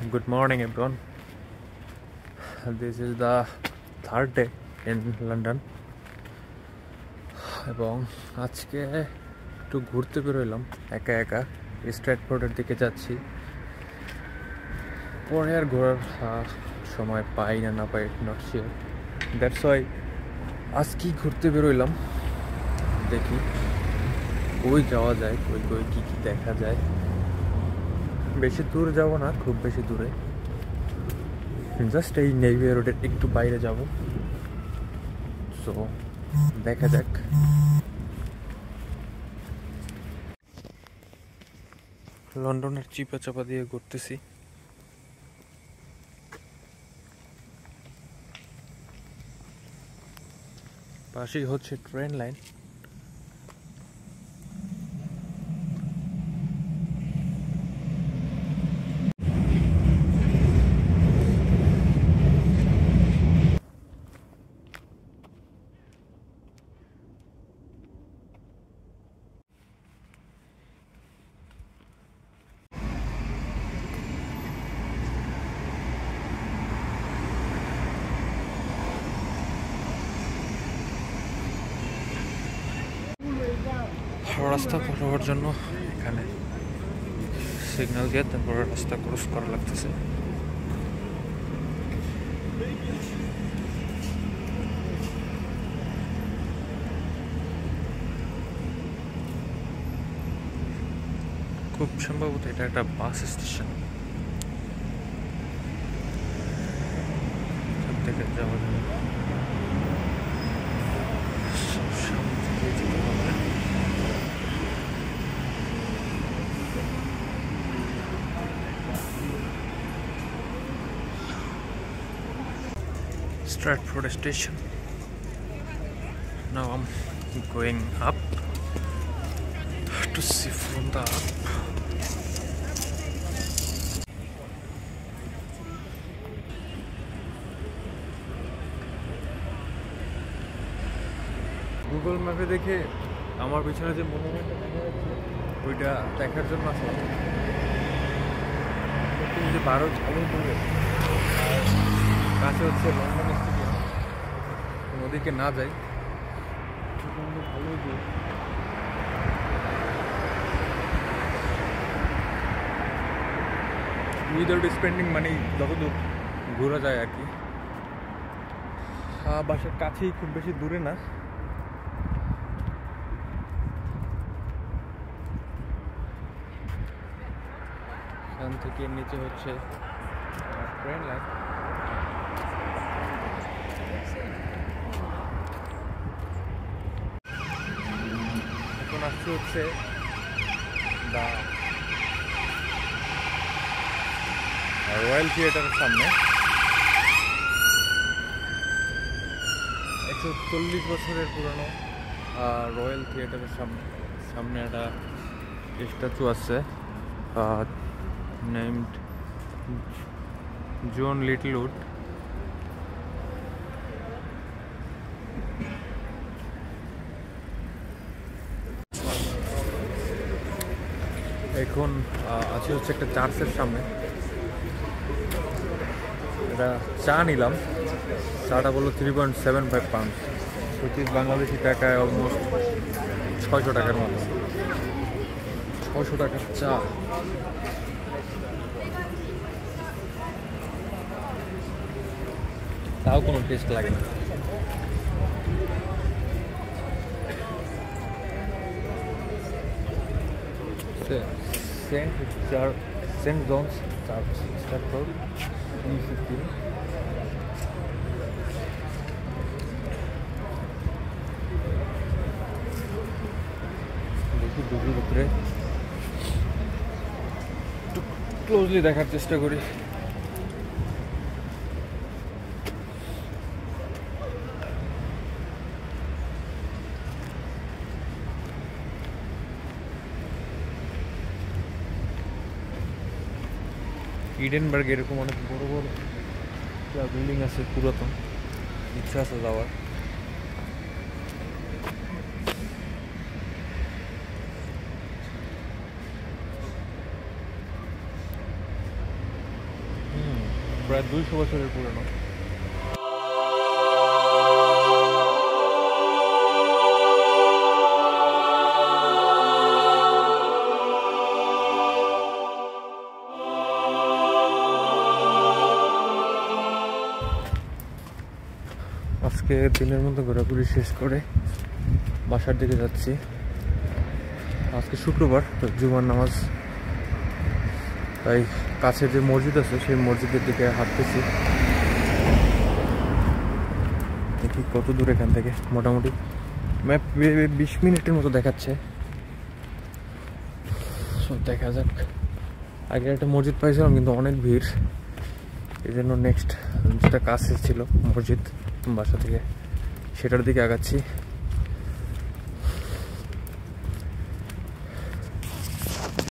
Good morning, everyone. This is the third day in London এবং আজকে একটু ঘুরতে বেরোলাম একা একা স্ট্র্যাটফোর্ডের দিকে যাচ্ছি। পরে আর ঘোরার সময় পাই না পাই নট শিওর। দ্যাটস ওয়াই আজকেই ঘুরতে বেরোলাম, দেখি কই যাওয়া যায়, কই কই কী কী দেখা যায়। বেশি দূর যাব না, খুব বেশি দূরে, জাস্ট এই নেভি রোডের একটু বাইরে যাব। সো দেখা যাক। লন্ডনের চিপা চাপা দিয়ে ঘুরতেছি। পাশেই হচ্ছে ট্রেন লাইন। রাস্তা পার হওয়ার জন্য এখানে সিগন্যাল দিয়ে তারপরে রাস্তা ক্রস করা লাগতেছে। খুব সম্ভবত এটা একটা বাস স্টেশন। সব থেকে যাওয়া যাবে, সামনে থেকে যেতে হবে। Stratford station. Now I'm going up to see from the up. Google ম্যাপে দেখে আমার পিছনে যে মনুমেন্টটা দেখা যাচ্ছে ওইটা দেখার জন্য আসলাম। যে 12 চালু করে কাছে হচ্ছে লন্ডন স্টেডিয়াম। ওদিকে না যাই ভালো উইদাউট স্পেন্ডিং মানি যতদূর ঘোরা যায় আর কি। বাসার কাছেই, খুব বেশি দূরে না। এখান থেকে নিচে হচ্ছে ট্রেন লাইন। এখন আসছে হচ্ছে দ্য রয়্যাল থিয়েটারের সামনে। 140 বছরের পুরনো রয়্যাল থিয়েটারের সামনে একটা স্ট্যাচু আছে নেমড জন লিটলউড। এখন আছে হচ্ছে একটা চার্চের সামনে। এটা চা নিলাম, চাটা বললো 3.75 পাউন্ড, প্রতি বাংলাদেশি টাকায় অলমোস্ট 600 টাকার মতো। 600 টাকার চা। তাও কোনো টেস্ট লাগে না। Saint John's church, Stratford, E15। দেখি দুপুর ভিতরে একটু ক্লোজলি দেখার চেষ্টা করি। ইডেনবার্গে এরকম অনেক বড় বড় বিল্ডিং আছে, পুরাতন, ইচ্ছা আছে যাওয়ার। প্রায় 200 বছরের পুরনো। আজকে দিনের মতো ঘোরাঘুরি শেষ করে বাসার দিকে যাচ্ছি। আজকে শুক্রবার, তো জুমার নামাজ, তাই কাছে যে মসজিদ আছে সেই মসজিদের দিকে হাঁটতেছি। দেখি কত দূর এখান থেকে, মোটামুটি ম্যাপ 20 মিনিটের মতো দেখাচ্ছে। দেখা যাক। আগে একটা মসজিদ পাইছিলাম কিন্তু অনেক ভিড়, এই জন্য নেক্সট যেটা কাছে ছিল মসজিদ বাসা থেকে সেটার দিকে আগাচ্ছি।